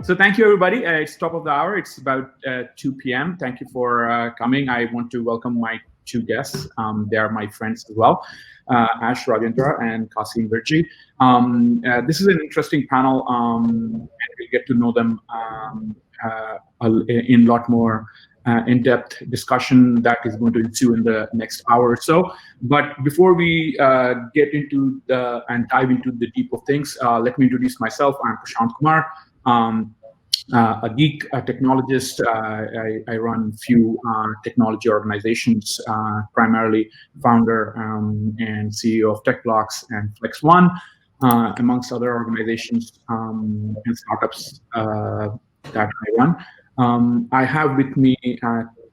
So thank you, everybody. It's top of the hour. It's about 2 p.m. Thank you for coming. I want to welcome my two guests. They are my friends as well, Ash Rajendra and Kasim Virji. This is an interesting panel, and we'll get to know them in a lot more in-depth discussion that is going to ensue in the next hour or so. But before we get into and dive into the deep of things, let me introduce myself. I'm Prashant Kumar. A geek, a technologist. I run a few technology organizations, primarily founder and CEO of TechBlocks and FlexOne, amongst other organizations and startups that I run. I have with me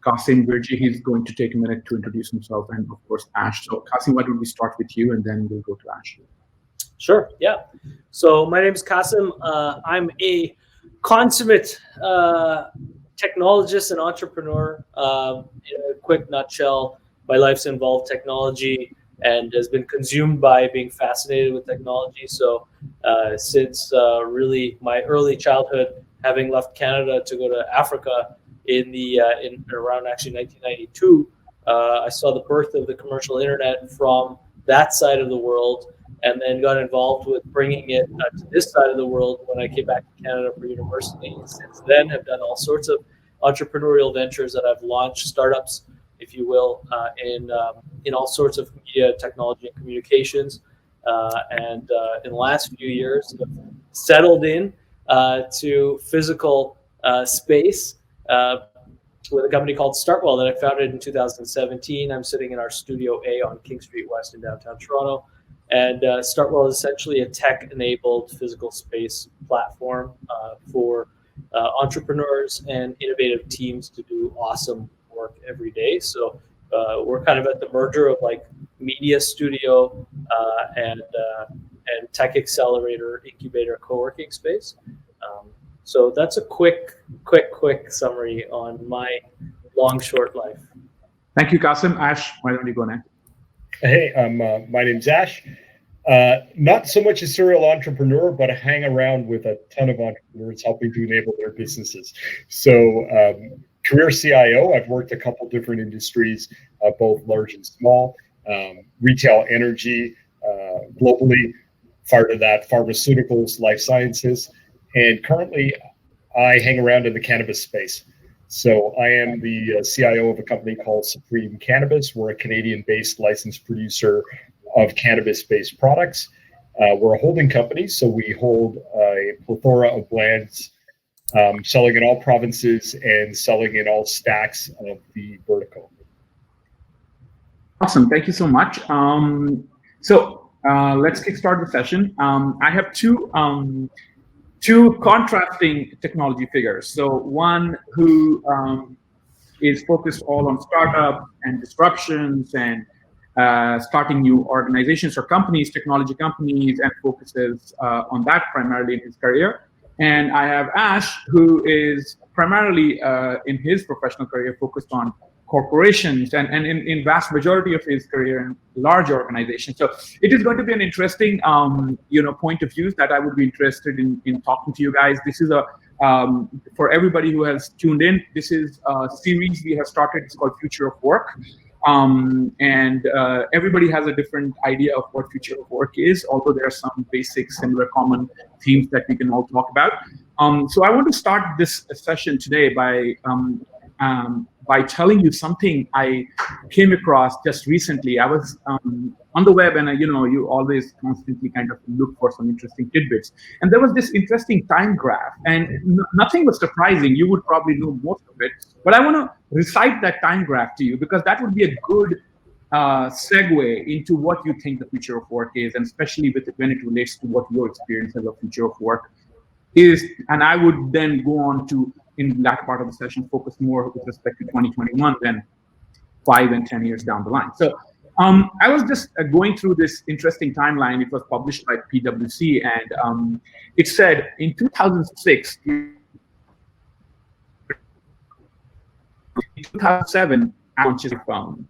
Kasim Virji. He's going to take a minute to introduce himself, and of course Ash. So Kasim, why don't we start with you, and then we'll go to Ash. Sure. Yeah. So my name is Kasim. I'm a consummate technologist and entrepreneur. In a quick nutshell, my life's involved technology and has been consumed by being fascinated with technology. So since really my early childhood, having left Canada to go to Africa in around actually 1992, I saw the birth of the commercial internet from that side of the world, and then got involved with bringing it to this side of the world when I came back to Canada for university. Since then, have done all sorts of entrepreneurial ventures that I've launched, startups, if you will, in all sorts of media, technology, and communications. And in the last few years, have settled in to physical space with a company called Startwell that I founded in 2017. I'm sitting in our Studio A on King Street West in downtown Toronto. And Startwell is essentially a tech-enabled physical space platform for entrepreneurs and innovative teams to do awesome work every day. So we're kind of at the merger of like media studio and tech accelerator, incubator, co-working space. So that's a quick summary on my long, short life. Thank you, Kasim. Ash, why don't you go next? Hey, my name's Ash. Not so much a serial entrepreneur, but I hang around with a ton of entrepreneurs helping to enable their businesses. So career CIO, I've worked a couple different industries, both large and small, retail, energy, globally. Prior to that, pharmaceuticals, life sciences. And currently, I hang around in the cannabis space. So I am the CIO of a company called Supreme Cannabis. We're a Canadian-based licensed producer of cannabis-based products. We're a holding company, so we hold a plethora of brands, selling in all provinces and selling in all stacks of the vertical. Awesome, thank you so much. So let's kickstart the session. I have two contrasting technology figures. So one who is focused all on startups and disruptions and starting new organizations or companies, technology companies, and focuses on that primarily in his career. And I have Ash, who is primarily in his professional career focused on corporations and in vast majority of his career in large organizations. So it is going to be an interesting point of view that I would be interested in talking to you guys. This is for everybody who has tuned in, this is a series we have started. It's called Future of Work. And everybody has a different idea of what future of work is, although there are some basic, similar, common themes that we can all talk about. So I want to start this session today by telling you something I came across just recently. I was on the web, and you always constantly kind of look for some interesting tidbits. And there was this interesting time graph, and nothing was surprising. You would probably know most of it, but I want to recite that time graph to you because that would be a good segue into what you think the future of work is, and especially when it relates to what your experience as a future of work is. And I would then go on to, in that part of the session, focus more with respect to 2021 than 5 and 10 years down the line. So I was just going through this interesting timeline. It was published by PwC, and it said in 2006, in 2007, launches a phone.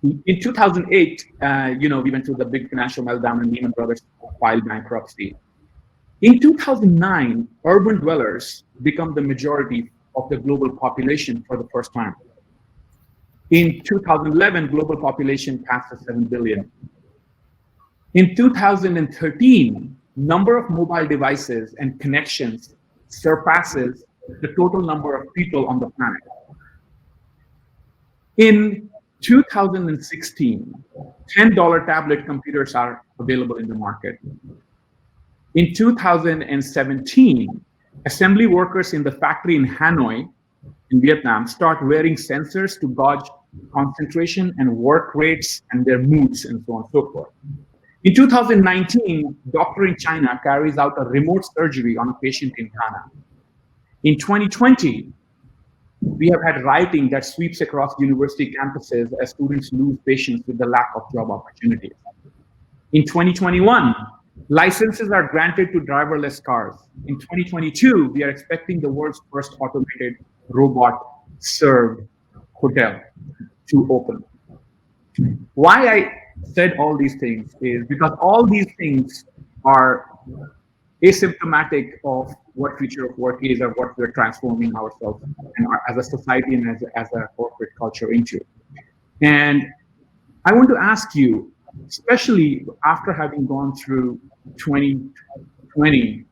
In 2008, we went through the big financial meltdown and Lehman Brothers filed bankruptcy. In 2009, urban dwellers become the majority of the global population for the first time. In 2011, global population passed the 7 billion. In 2013, number of mobile devices and connections surpasses the total number of people on the planet. In 2016, $10 tablet computers are available in the market. In 2017, assembly workers in the factory in Hanoi, in Vietnam, start wearing sensors to gauge concentration and work rates and their moods and so on and so forth. In 2019, doctor in China carries out a remote surgery on a patient in Ghana. In 2020, we have had rioting that sweeps across university campuses as students lose patience with the lack of job opportunities. In 2021, licenses are granted to driverless cars. In 2022, we are expecting the world's first automated robot-served hotel to open. Why I said all these things is because all these things are asymptomatic of what future of work is or what we're transforming ourselves and as a society and as a corporate culture into. And I want to ask you, especially after having gone through 2020,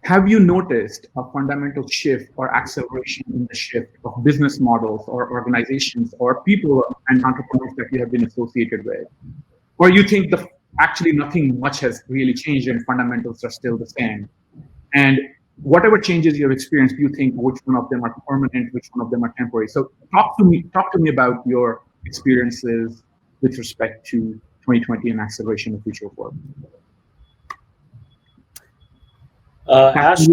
have you noticed a fundamental shift or acceleration in the shift of business models or organizations or people and entrepreneurs that you have been associated with? Or you think actually nothing much has really changed and fundamentals are still the same? And whatever changes you have experienced, do you think which one of them are permanent, which one of them are temporary? So talk to me about your experiences with respect to 2020 and acceleration of future of work. Ash,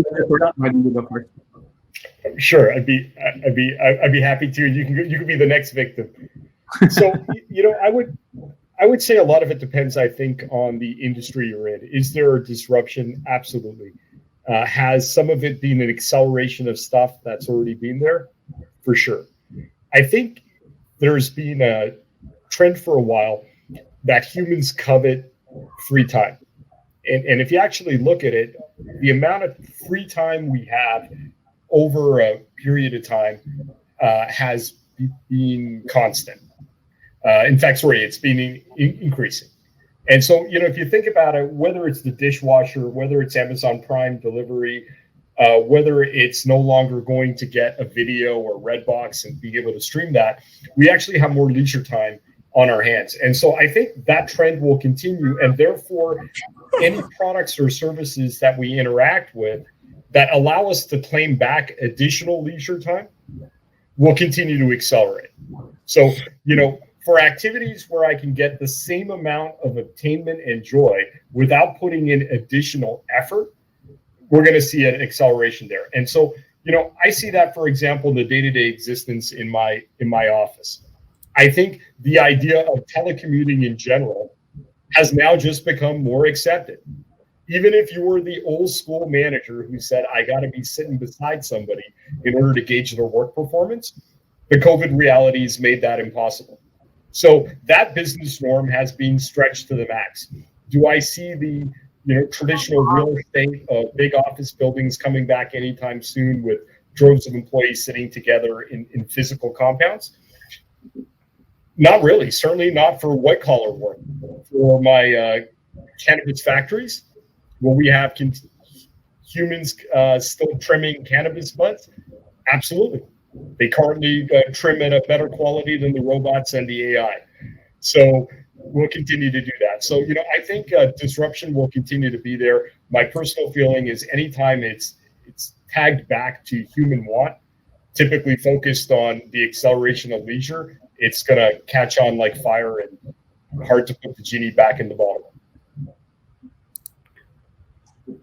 sure, I'd be happy to. You can be the next victim. So I would say a lot of it depends, I think, on the industry you're in. Is there a disruption? Absolutely. Has some of it been an acceleration of stuff that's already been there? For sure. I think there's been a trend for a while that humans covet free time. And if you actually look at it, the amount of free time we have over a period of time has been constant. In fact, it's been increasing. And so, if you think about it, whether it's the dishwasher, whether it's Amazon Prime delivery, whether it's no longer going to get a video or Redbox and be able to stream that, we actually have more leisure time on our hands. And so I think that trend will continue. And therefore, any products or services that we interact with that allow us to claim back additional leisure time will continue to accelerate. So, for activities where I can get the same amount of attainment and joy without putting in additional effort, we're going to see an acceleration there. And so, I see that, for example, in the day-to-day existence in my office. I think the idea of telecommuting in general has now just become more accepted. Even if you were the old school manager who said, I got to be sitting beside somebody in order to gauge their work performance, the COVID realities made that impossible. So that business norm has been stretched to the max. Do I see the traditional real estate of big office buildings coming back anytime soon with droves of employees sitting together in physical compounds? Not really. Certainly not for white collar work. For my cannabis factories, will we have humans still trimming cannabis buds? Absolutely. They currently trim at a better quality than the robots and the AI. So we'll continue to do that. So, I think disruption will continue to be there. My personal feeling is anytime it's tagged back to human want, typically focused on the acceleration of leisure, it's going to catch on like fire and hard to put the genie back in the bottle.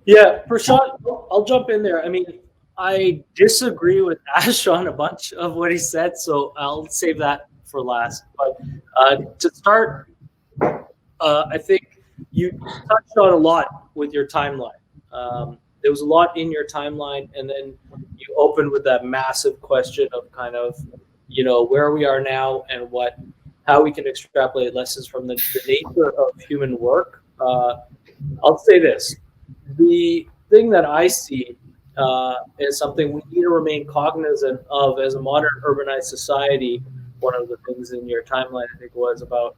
Yeah, Prashant, I'll jump in there. I mean, I disagree with Ash on a bunch of what he said, so I'll save that for last. But to start, I think you touched on a lot with your timeline. There was a lot in your timeline, and then you opened with that massive question of kind of, where we are now and how we can extrapolate lessons from the nature of human work. I'll say this. the thing that I see is something we need to remain cognizant of as a modern urbanized society. One of the things in your timeline, I think, was about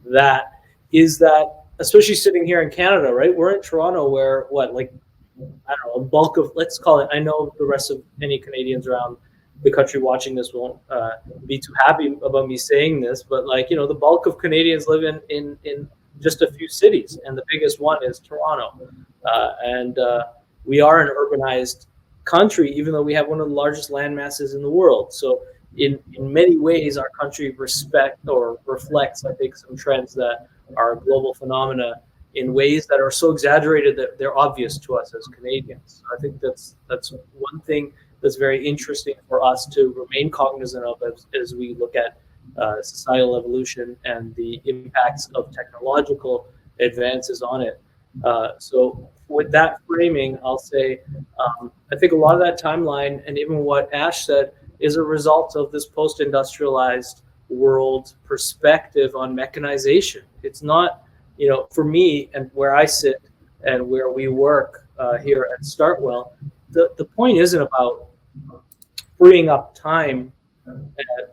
that, is that, especially sitting here in Canada, right? We're in Toronto, where what, like, I don't know, a bulk of, let's call it, I know the rest of any Canadians around the country watching this won't be too happy about me saying this, but, like, you know, the bulk of Canadians live in just a few cities, and the biggest one is Toronto. And we are an urbanized country, even though we have one of the largest land masses in the world. So in many ways, our country respect or reflects, I think, some trends that are global phenomena in ways that are so exaggerated that they're obvious to us as Canadians. So I think that's one thing that's very interesting for us to remain cognizant of as we look at societal evolution and the impacts of technological advances on it. So with that framing, I'll say I think a lot of that timeline, and even what Ash said, is a result of this post-industrialized world perspective on mechanization. It's not, you know, for me and where I sit and where we work here at Startwell, the point isn't about freeing up time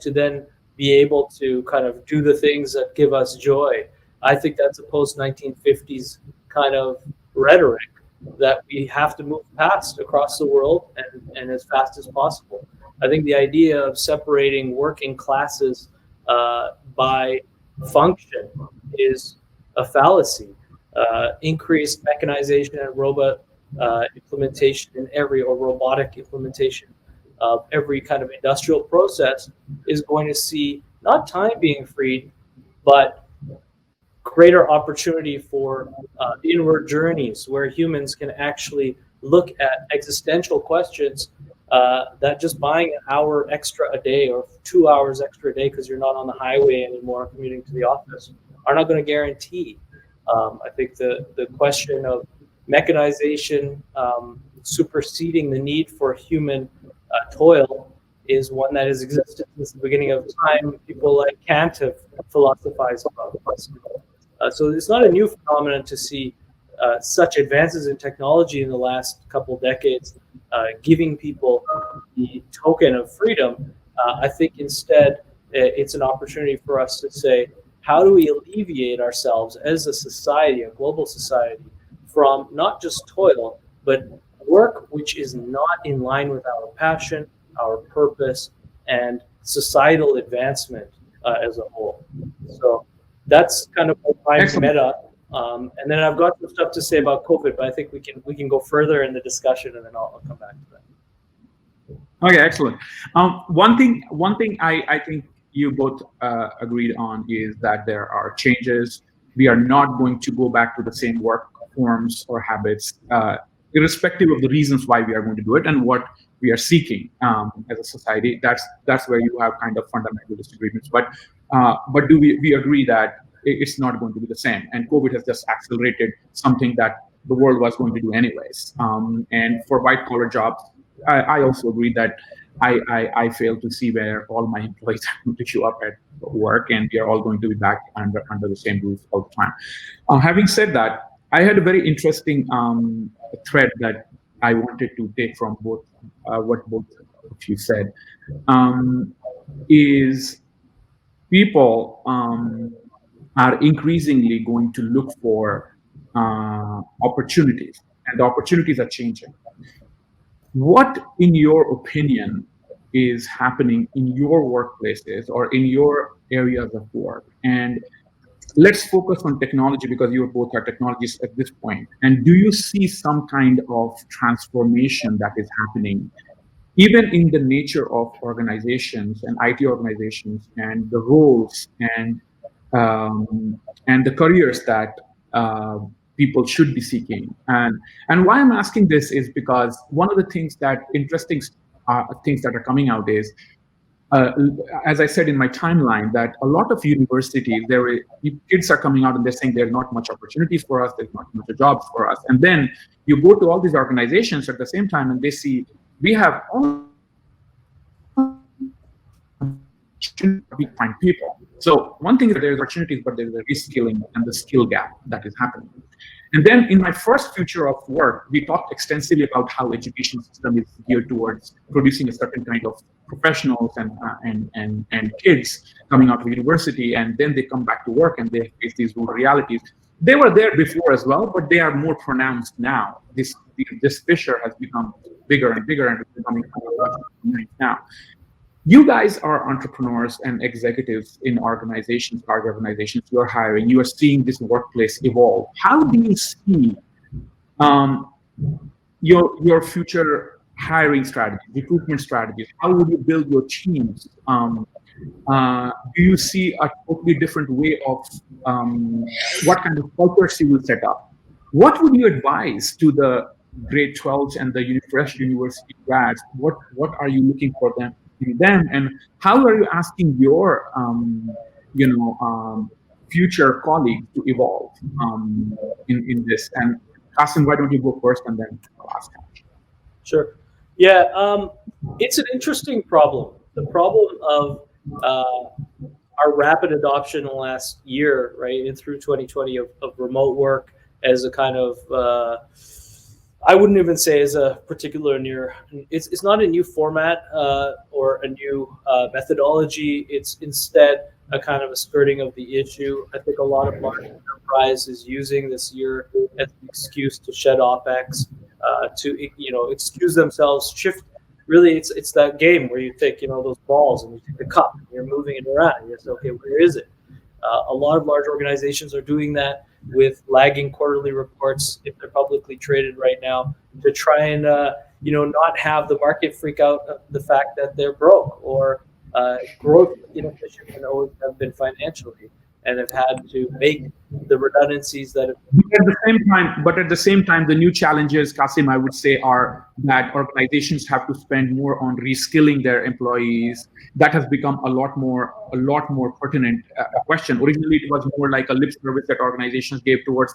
to then be able to kind of do the things that give us joy. I think that's a post-1950s kind of rhetoric that we have to move past across the world and as fast as possible. I think the idea of separating working classes by function is a fallacy. Increased mechanization and robot implementation in every, or robotic implementation of every kind of industrial process is going to see not time being freed, but greater opportunity for inward journeys where humans can actually look at existential questions that just buying an hour extra a day or 2 hours extra a day because you're not on the highway anymore commuting to the office are not going to guarantee. I think the question of mechanization superseding the need for human toil is one that has existed since the beginning of time. People like Kant have philosophized about this. So it's not a new phenomenon to see such advances in technology in the last couple decades giving people the token of freedom. I think instead it's an opportunity for us to say, how do we alleviate ourselves as a society, a global society, from not just toil, but work which is not in line with our passion, our purpose, and societal advancement as a whole. So that's kind of my meta. And then I've got some stuff to say about COVID, but I think we can go further in the discussion, and then I'll come back to that. Okay, excellent. One thing I think you both agreed on is that there are changes. We are not going to go back to the same work forms or habits, irrespective of the reasons why we are going to do it and what we are seeking as a society. That's where you have kind of fundamental disagreements. But do we agree that it's not going to be the same? And COVID has just accelerated something that the world was going to do anyways. And for white collar jobs, I also agree that I fail to see where all my employees are going to show up at work, and we are all going to be back under the same roof all the time. Having said that, I had a very interesting thread that I wanted to take from both what both of you said. Is people are increasingly going to look for opportunities, and the opportunities are changing. What, in your opinion, is happening in your workplaces or in your areas of work? And let's focus on technology, because you both are technologists at this point. And do you see some kind of transformation that is happening, even in the nature of organizations and IT organizations, and the roles and the careers that people should be seeking? And why I'm asking this is because one of the things that interesting things that are coming out is, as I said in my timeline, that a lot of universities, kids are coming out and they're saying there's not much opportunities for us, there's not much jobs for us. And then you go to all these organizations at the same time and they see we have all we find people. So one thing is that there's opportunities, but there's a reskilling and the skill gap that is happening. And then in my first future of work, we talked extensively about how education system is geared towards producing a certain kind of professionals and kids coming out of university, and then they come back to work and they face these rural realities. They were there before as well, but they are more pronounced now. This fissure has become bigger and bigger, and it's becoming now. You guys are entrepreneurs and executives in organizations, large organizations. You're hiring. You are seeing this workplace evolve. How do you see your future hiring strategies, recruitment strategies? How would you build your teams? Do you see a totally different way of what kind of cultures you will set up? What would you advise to the grade 12s and the fresh university grads? What are you looking for them? And how are you asking your future colleagues to evolve in this? And Qasim, why don't you go first, and then I'll ask him. Sure. Yeah, it's an interesting problem. The problem of our rapid adoption in the last year, right, and through 2020 of remote work as a kind of I wouldn't even say as a particular it's not a new format or a new methodology. It's instead a kind of a skirting of the issue. I think a lot of large enterprises using this year as an excuse to shed OpEx, to excuse themselves, shift. Really, it's that game where you take those balls and you take the cup and you're moving it around. And you say, okay, where is it? A lot of large organizations are doing that with lagging quarterly reports if they're publicly traded right now, to try and not have the market freak out the fact that they're broke or growth inefficient and always have been financially and have had to make the redundancies that have. But at the same time, the new challenges, Qasim, I would say, are that organizations have to spend more on reskilling their employees. That has become a lot more pertinent question. Originally, it was more like a lip service that organizations gave towards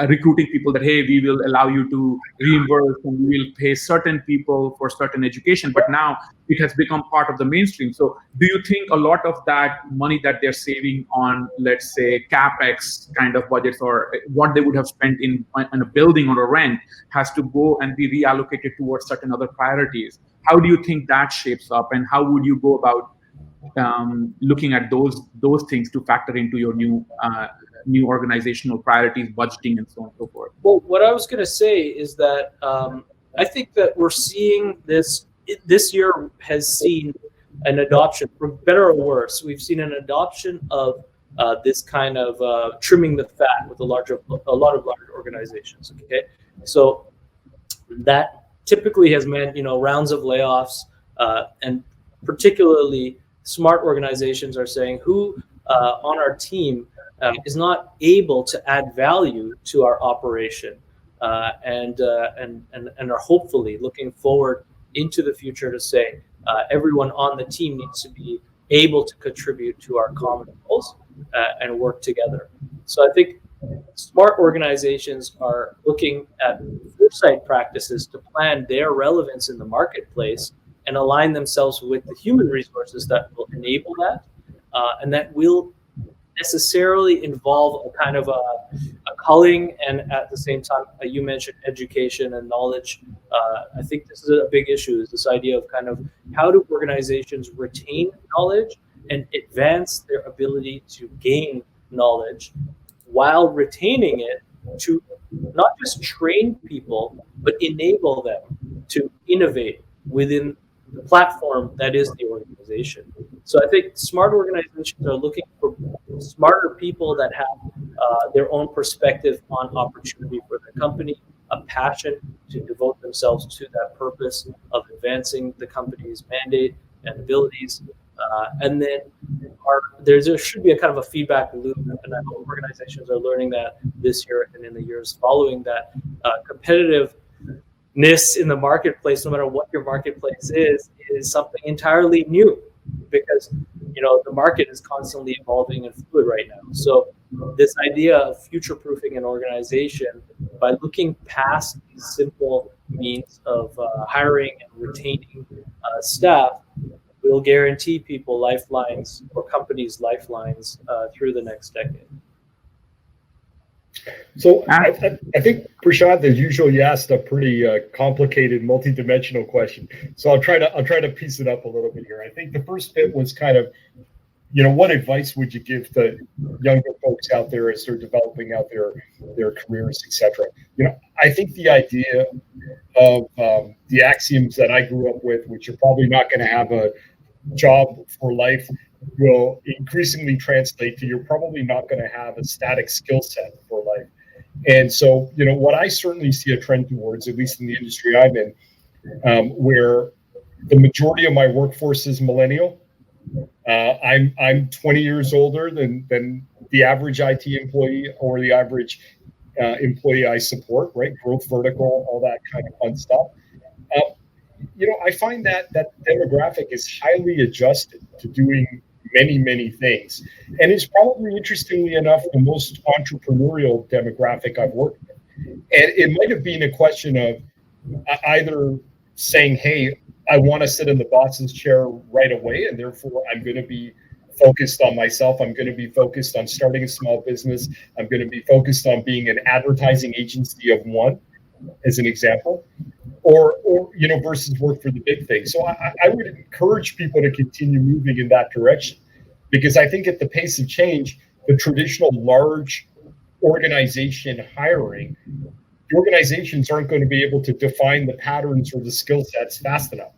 recruiting people, that, hey, we will allow you to reimburse and we will pay certain people for certain education. But now it has become part of the mainstream. So do you think a lot of that money that they're saving on, let's say, CapEx kind of budgets, or what they would have spent in a building or a rent, has to go and be reallocated towards certain other priorities? How do you think that shapes up, and how would you go about looking at those things to factor into your new organizational priorities, budgeting, and so on and so forth? Well, what I was going to say is that I think that we're seeing this year has seen an adoption, for better or worse. We've seen an adoption of this kind of trimming the fat with a lot of large organizations. Okay, so that typically has meant rounds of layoffs, and particularly smart organizations are saying who on our team is not able to add value to our operation, and are hopefully looking forward into the future to say everyone on the team needs to be able to contribute to our common goals and work together. So I think smart organizations are looking at foresight practices to plan their relevance in the marketplace and align themselves with the human resources that will enable that, and that will necessarily involve a kind of a culling, and at the same time, you mentioned education and knowledge. I think this is a big issue, is this idea of kind of how do organizations retain knowledge and advance their ability to gain knowledge while retaining it to not just train people, but enable them to innovate within the platform that is the organization. So I think smart organizations are looking for smarter people that have their own perspective on opportunity for their company, a passion to devote themselves to that purpose of advancing the company's mandate and abilities. And then there should be a kind of a feedback loop, and I hope organizations are learning that this year and in the years following, that competitiveness in the marketplace, no matter what your marketplace is something entirely new, because the market is constantly evolving and fluid right now. So this idea of future-proofing an organization by looking past these simple means of hiring and retaining staff will guarantee people lifelines or companies lifelines through the next decade. So I think, Prashant, as usual, you asked a pretty complicated, multi-dimensional question. So I'll try to piece it up a little bit here. I think the first bit was kind of, what advice would you give to younger folks out there as they're developing out their careers, etc. I think the idea of the axioms that I grew up with, which you're probably not going to have a job for life, will increasingly translate to you're probably not going to have a static skill set for life. And so, what I certainly see a trend towards, at least in the industry I'm in, where the majority of my workforce is millennial. I'm 20 years older than the average IT employee or the average employee I support, right? Growth vertical, all that kind of fun stuff. I find that demographic is highly adjusted to doing many, many things. And it's probably, interestingly enough, the most entrepreneurial demographic I've worked with. And it might have been a question of either saying, hey, I want to sit in the boss's chair right away, and therefore I'm going to be focused on myself. I'm going to be focused on starting a small business. I'm going to be focused on being an advertising agency of one, as an example, or versus work for the big thing. So I would encourage people to continue moving in that direction, because I think at the pace of change, the traditional large organization hiring, the organizations aren't going to be able to define the patterns or the skill sets fast enough.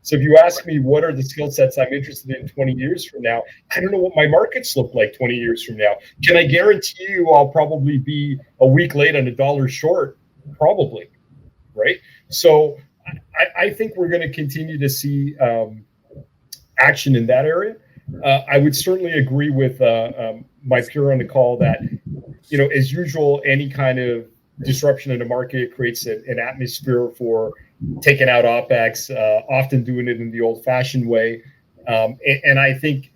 So if you ask me what are the skill sets I'm interested in 20 years from now, I don't know what my markets look like 20 years from now. Can I guarantee you I'll probably be a week late and $1 short? Probably, right? So I think we're going to continue to see action in that area. I would certainly agree with my peer on the call that, as usual, any kind of disruption in the market creates an atmosphere for taking out OpEx, often doing it in the old-fashioned way. And I think,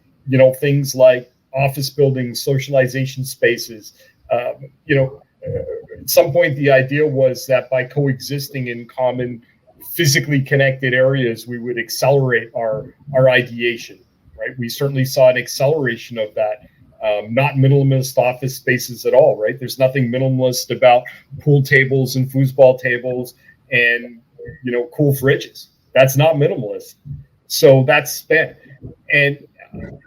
things like office buildings, socialization spaces, at some point, the idea was that by coexisting in common, physically connected areas, we would accelerate our ideation, right? We certainly saw an acceleration of that. Not minimalist office spaces at all, right? There's nothing minimalist about pool tables and foosball tables and, cool fridges. That's not minimalist. So that's spent. And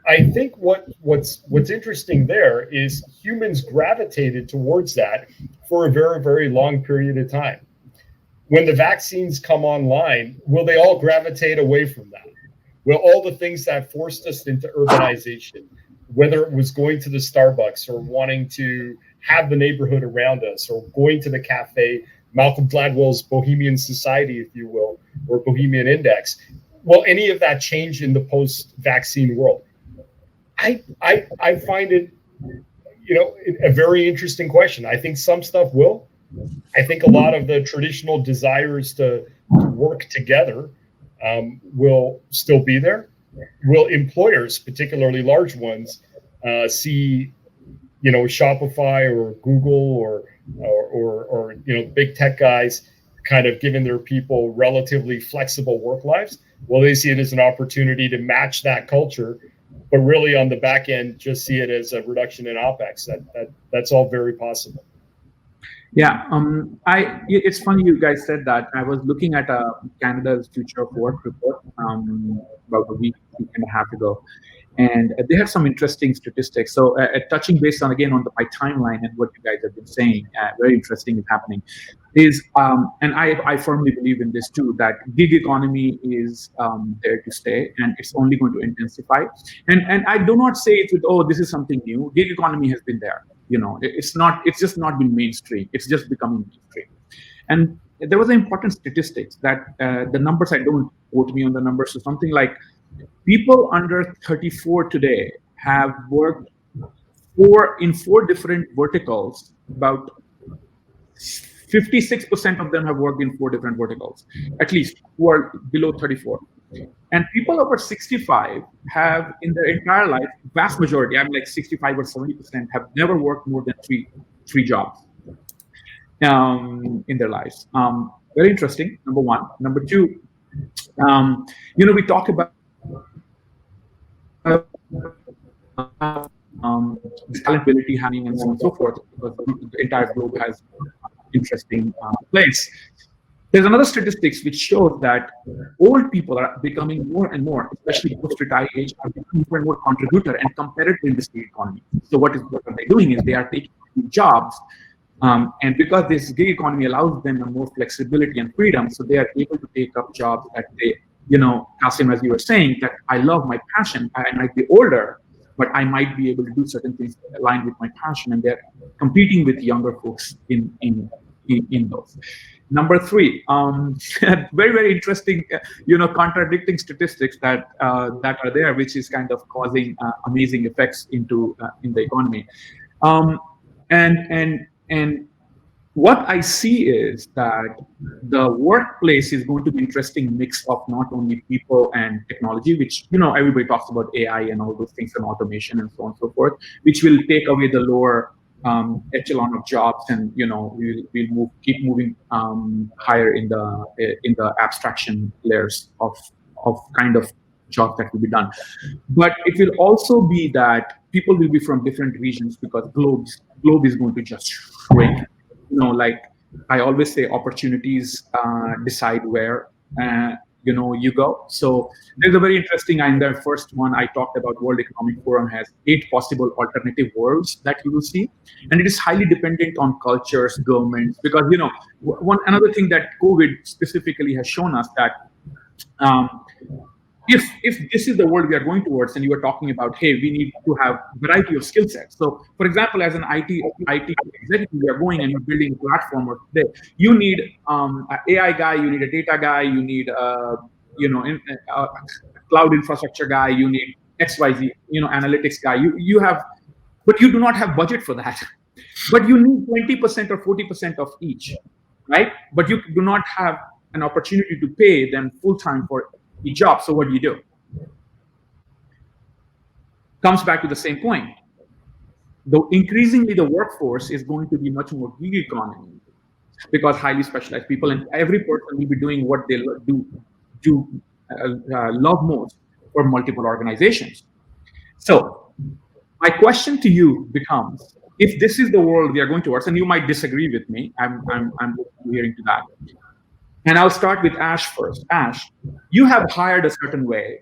I think what's interesting there is humans gravitated towards that for a very, very long period of time. When the vaccines come online, will they all gravitate away from that? Will all the things that forced us into urbanization, whether it was going to the Starbucks or wanting to have the neighborhood around us or going to the cafe, Malcolm Gladwell's Bohemian Society, if you will, or Bohemian Index, will any of that change in the post-vaccine world? I find it, a very interesting question. I think some stuff will. I think a lot of the traditional desires to work together will still be there. Will employers, particularly large ones, see, Shopify or Google or big tech guys kind of giving their people relatively flexible work lives? Well, they see it as an opportunity to match that culture, but really on the back end, just see it as a reduction in OpEx. That's all very possible. Yeah, it's funny you guys said that. I was looking at Canada's Future of Work report about a week and a half ago, and they have some interesting statistics. So touching based on my timeline and what you guys have been saying, very interesting is happening. And I firmly believe in this too, that gig economy is there to stay, and it's only going to intensify. And I do not say it with, this is something new. Gig economy has been there. It's just not been mainstream. It's just becoming mainstream. And there was an important statistics that the numbers, I don't quote me on the numbers, so something like people under 34 today have worked in four different verticals. About 56% of them have worked in 4 different verticals, at least, who are below 34. And people over 65 have, in their entire life, vast majority, I'm like 65 or 70%, have never worked more than three jobs in their lives. Very interesting, number one. Number two, we talk about this talent ability happening and so on and so forth, because the entire globe has interesting place. There's another statistics which shows that old people are becoming more and more, especially post-retirement age, are becoming more and more contributor and competitive in this gig economy. So what are they doing is they are taking jobs, and because this gig economy allows them a more flexibility and freedom, so they are able to take up jobs that they, Kasim, as you were saying, that I love my passion. I might be older, but I might be able to do certain things aligned with my passion, and they're competing with younger folks in those. Number three, very, very interesting, contradicting statistics that are there, which is kind of causing amazing effects in the economy. And what I see is that the workplace is going to be an interesting mix of not only people and technology, which, everybody talks about AI and all those things and automation and so on and so forth, which will take away the lower echelon of jobs, and we'll keep moving higher in the abstraction layers of kind of jobs that will be done. But it will also be that people will be from different regions, because globe is going to just shrink. Like I always say, opportunities decide where you go. So there's a very interesting, in the first one I talked about, World Economic Forum has 8 possible alternative worlds that you will see, and it is highly dependent on cultures, governments, because another thing that COVID specifically has shown us that if this is the world we are going towards, and you were talking about, hey, we need to have variety of skill sets. So, for example, as an IT executive, you are going and you're building a platform, or you need an AI guy, you need a data guy, you need a cloud infrastructure guy, you need XYZ, analytics guy. You have, but you do not have budget for that. But you need 20% or 40% of each, right? But you do not have an opportunity to pay them full time for each job. So what do? Comes back to the same point. Though increasingly the workforce is going to be much more gig economy, because highly specialized people, and every person will be doing what they love most for multiple organizations. So my question to you becomes, if this is the world we are going towards, and you might disagree with me, I'm hearing to that. And I'll start with Ash first. Ash, you have hired a certain way.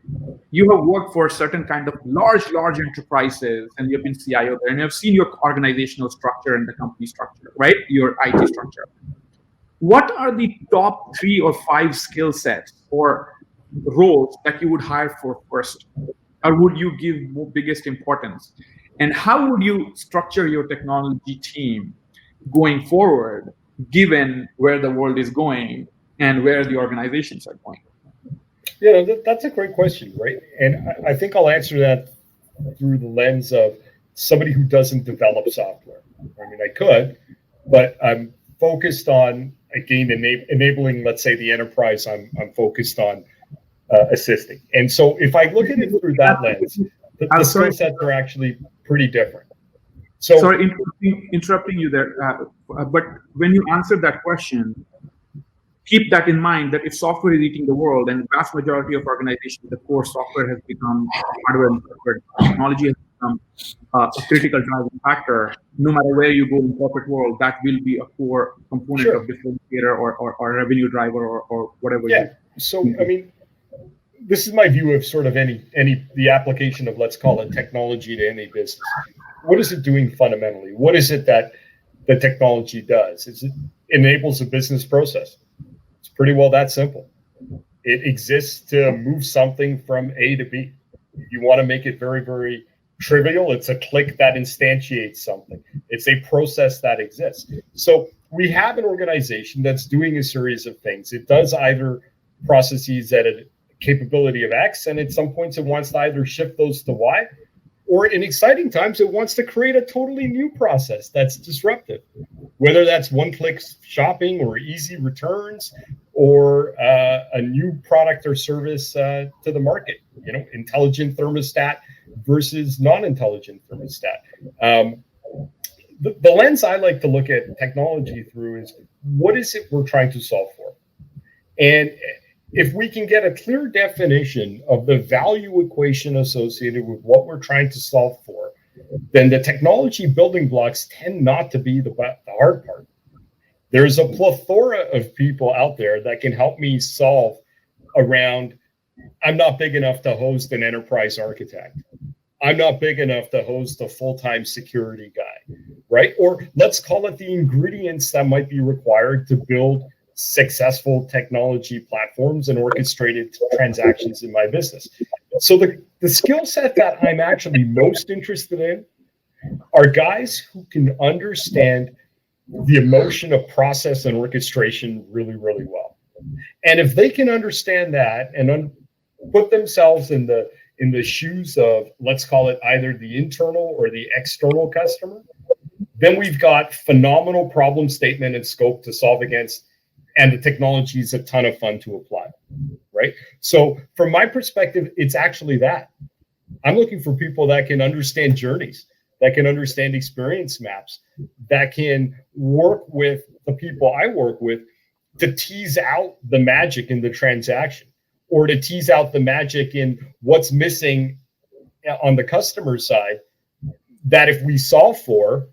You have worked for a certain kind of large enterprises, and you've been CIO there, and you've seen your organizational structure and the company structure, right? Your IT structure. What are the top 3 or 5 skill sets or roles that you would hire for first? Or would you give biggest importance? And how would you structure your technology team going forward, given where the world is going and where the organizations are going? Yeah, that's a great question, right? And I think I'll answer that through the lens of somebody who doesn't develop software. I mean, I could, but I'm focused on, again, enabling, let's say, the enterprise I'm focused on assisting. And so if I look at it through that lens, the skill sets are actually pretty different. So, sorry, interrupting you there, but when you answer that question, keep that in mind, that if software is eating the world, and the vast majority of organizations, the core software has become hardware and software, technology has become a critical driving factor. No matter where you go in corporate world, that will be a core component of differentiator or revenue driver or whatever. Yeah. So, I mean, this is my view of sort of the application of, let's call it, technology to any business. What is it doing fundamentally? What is it that the technology does? It enables a business process. It's pretty well that simple. It exists to move something from A to B. You want to make it very, very trivial. It's a click that instantiates something. It's a process that exists. So we have an organization that's doing a series of things. It does either processes at a capability of X, and at some points it wants to either shift those to Y, or in exciting times it wants to create a totally new process that's disruptive, whether that's one-click shopping or easy returns or a new product or service to the market, intelligent thermostat versus non-intelligent thermostat. The lens I like to look at technology through is, what is it we're trying to solve for? And if we can get a clear definition of the value equation associated with what we're trying to solve for, then the technology building blocks tend not to be the hard part. There's a plethora of people out there that can help me solve around, I'm not big enough to host an enterprise architect. I'm not big enough to host a full-time security guy, right? Or let's call it the ingredients that might be required to build successful technology platforms and orchestrated transactions in my business. So the skill set that I'm actually most interested in are guys who can understand the emotion of process and orchestration really, really well. And if they can understand that and put themselves in the shoes of, let's call it either the internal or the external customer, then we've got phenomenal problem statement and scope to solve against, and the technology is a ton of fun to apply, right? So from my perspective, it's actually that. I'm looking for people that can understand journeys, that can understand experience maps, that can work with the people I work with to tease out the magic in the transaction, or to tease out the magic in what's missing on the customer side, that if we solve for,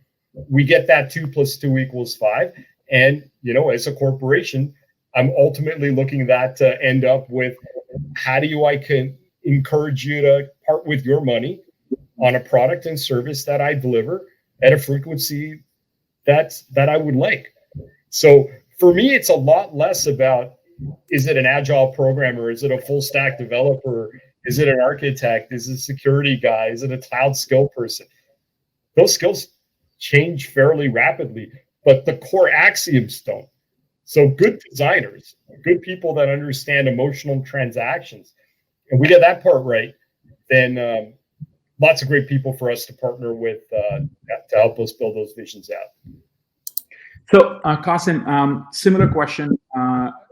we get that 2 + 2 = 5. And, as a corporation, I'm ultimately looking that to end up with, how do I can encourage you to part with your money on a product and service that I deliver at a frequency that I would like. So for me, it's a lot less about, is it an agile programmer? Is it a full stack developer? Is it an architect? Is it a security guy? Is it a cloud skill person? Those skills change fairly rapidly, but the core axioms don't. So good designers, good people that understand emotional transactions, and we get that part right, then lots of great people for us to partner with to help us build those visions out. So, Qasim, similar question,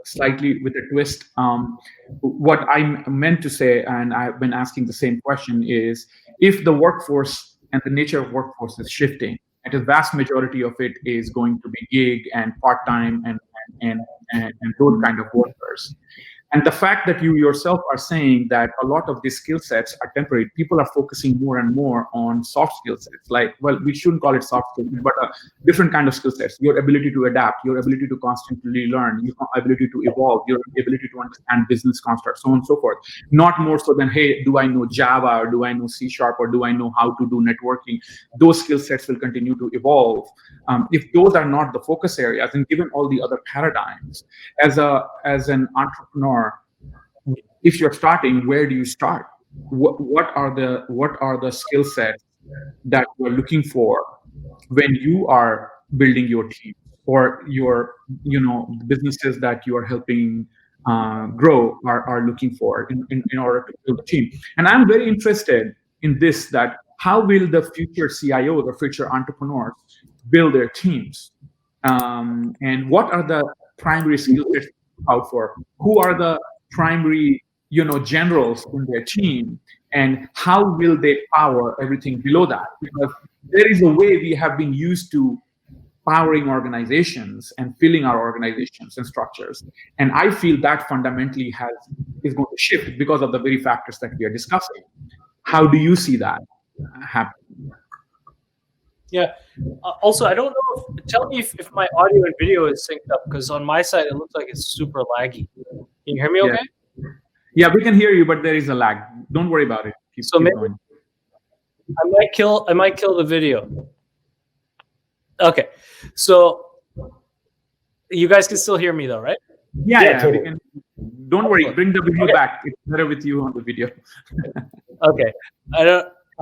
slightly with a twist. What I meant to say, and I've been asking the same question, is if the workforce and the nature of workforce is shifting, and the vast majority of it is going to be gig and part-time and those kind of workers. And the fact that you yourself are saying that a lot of these skill sets are temporary, people are focusing more and more on soft skill sets. Like, well, we shouldn't call it soft skills, but a different kind of skill sets. Your ability to adapt, your ability to constantly learn, your ability to evolve, your ability to understand business constructs, so on and so forth. Not more so than, hey, do I know Java, or do I know C#, or do I know how to do networking? Those skill sets will continue to evolve. If those are not the focus areas, and given all the other paradigms, as an entrepreneur, if you're starting, where do you start? What are the skill sets that you're looking for when you are building your team, or your businesses that you are helping grow are looking for in order to build a team? And I'm very interested in this, that how will the future CIO, the future entrepreneurs, build their teams, and what are the primary skill sets out for? Who are the primary generals in their team, and how will they power everything below that? Because there is a way we have been used to powering organizations and filling our organizations and structures, and I feel that fundamentally is going to shift because of the very factors that we are discussing. How do you see that happen? Yeah. Also, I don't know. Tell me if my audio and video is synced up, because on my side it looks like it's super laggy. Can you hear me? Okay. Yeah, we can hear you, but there is a lag. Don't worry about it. Keep going. I might kill the video. Okay. So you guys can still hear me though, right? Yeah. Totally. Don't worry. Bring the video back. It's better with you on the video. Okay.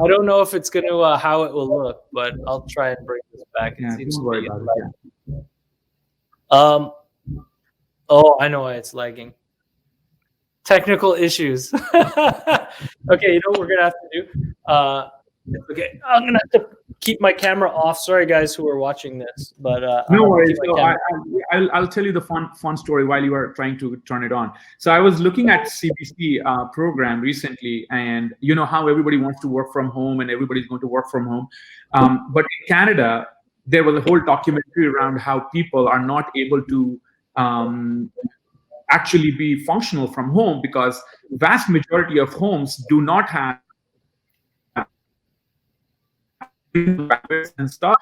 I don't know if it's gonna how it will look, but I'll try and bring this back. Yeah, don't worry about it. Oh, I know why it's lagging. Technical issues. Okay, you know what we're gonna have to do? Okay, I'm gonna have to keep my camera off. Sorry, guys who are watching this, but no worries. So I'll tell you the fun story while you are trying to turn it on. So I was looking at CBC program recently, and you know how everybody wants to work from home, and everybody's going to work from home. But in Canada, there was a whole documentary around how people are not able to actually be functional from home, because vast majority of homes do not have and stuff.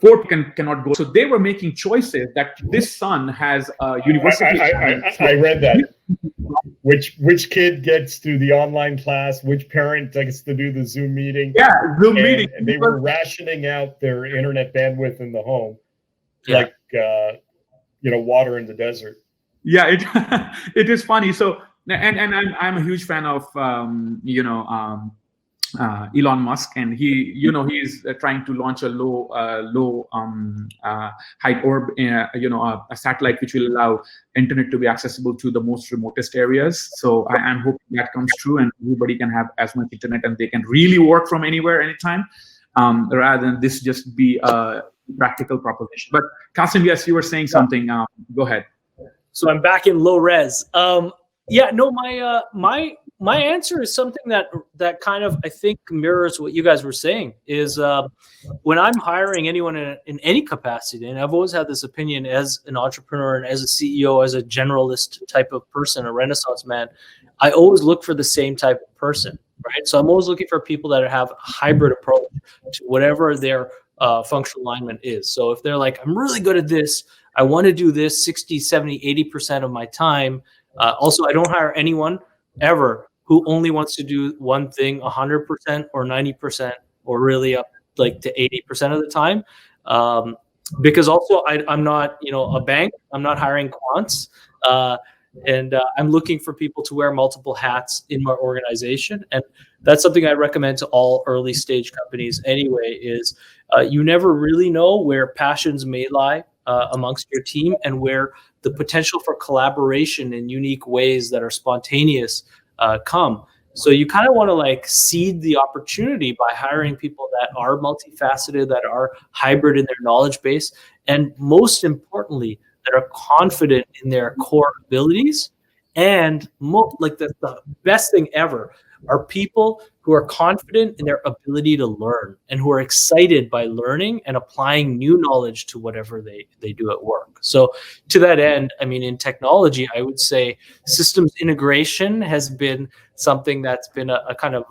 Four cannot go. So they were making choices that this son has a university. I read that. Which kid gets to the online class? Which parent gets to do the Zoom meeting? Yeah, Zoom meeting. And they were rationing out their internet bandwidth in the home, like water in the desert. Yeah, it is funny. So and I'm a huge fan of Elon Musk, and he's trying to launch a low height orb, a satellite which will allow internet to be accessible to the most remotest areas. So I'm hoping that comes true, and everybody can have as much internet, and they can really work from anywhere, anytime, rather than this just be a practical proposition. But Kasim, yes, you were saying something. Go ahead. So I'm back in low res. My answer is something that kind of, I think, mirrors what you guys were saying. Is when I'm hiring anyone in any capacity, and I've always had this opinion as an entrepreneur and as a CEO, as a generalist type of person, a Renaissance man, I always look for the same type of person, right? So I'm always looking for people that have a hybrid approach to whatever their functional alignment is. So if they're like, I'm really good at this, I want to do this 60, 70, 80% of my time. Also, I don't hire anyone ever who only wants to do one thing 100% or 90% or really up like to 80% of the time. Because also I'm not, a bank. I'm not hiring quants. And I'm looking for people to wear multiple hats in my organization. And that's something I recommend to all early stage companies anyway, is you never really know where passions may lie amongst your team, and where the potential for collaboration in unique ways that are spontaneous come. So you kind of want to seed the opportunity by hiring people that are multifaceted, that are hybrid in their knowledge base, and most importantly, that are confident in their core abilities. And the best thing ever are people who are confident in their ability to learn, and who are excited by learning and applying new knowledge to whatever they do at work. So to that end, I mean, in technology, I would say systems integration has been something that's been a kind of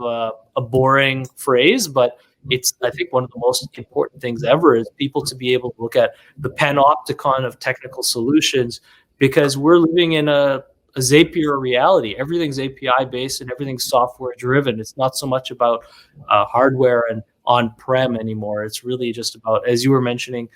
a boring phrase, but it's, I think, one of the most important things ever is people to be able to look at the panopticon of technical solutions, because we're living in a Zapier reality. Everything's API based and everything's software driven. It's not so much about hardware and on-prem anymore. It's really just about, as you were mentioning,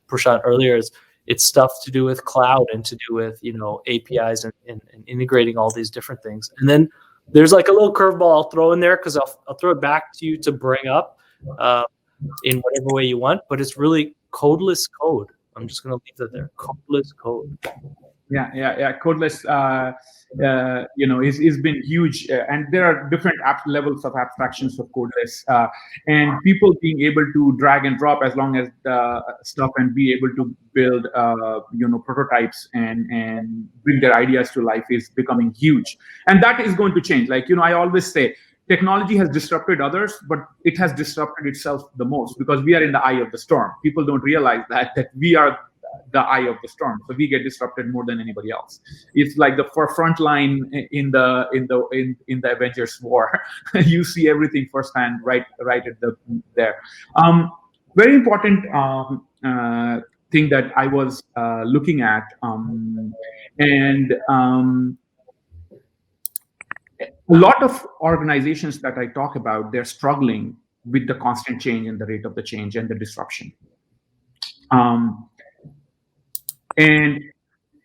Prashant, earlier, it's stuff to do with cloud and to do with APIs and integrating all these different things. And then there's like a little curveball I'll throw in there, because I'll throw it back to you to bring up in whatever way you want. But it's really codeless code. I'm just going to leave that there. Codeless code. Yeah. Codeless, is been huge, and there are different levels of abstractions of codeless, and people being able to drag and drop as long as the stuff, and be able to build, prototypes and bring their ideas to life is becoming huge, and that is going to change. I always say, technology has disrupted others, but it has disrupted itself the most, because we are in the eye of the storm. People don't realize that we are the eye of the storm, so we get disrupted more than anybody else. It's like the front line in the Avengers war. You see everything firsthand, right at there. Very important thing that I was looking at, and a lot of organizations that I talk about, they're struggling with the constant change and the rate of the change and the disruption. And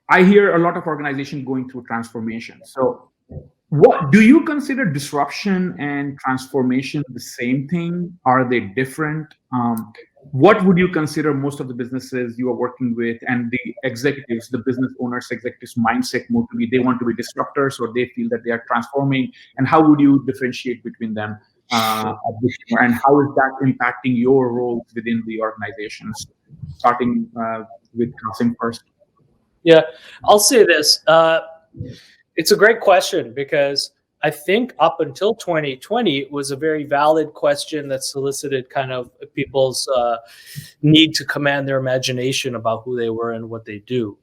I hear a lot of organizations going through transformation. So what do you consider disruption and transformation the same thing? Are they different? What would you consider most of the businesses you are working with and the executives, the business owners, executives mindset more to be? They want to be disruptors, or they feel that they are transforming? And how would you differentiate between them? And how is that impacting your roles within the organizations? Starting with Kasim first. Yeah, I'll say this. It's a great question, because I think up until 2020, it was a very valid question that solicited kind of people's need to command their imagination about who they were and what they do.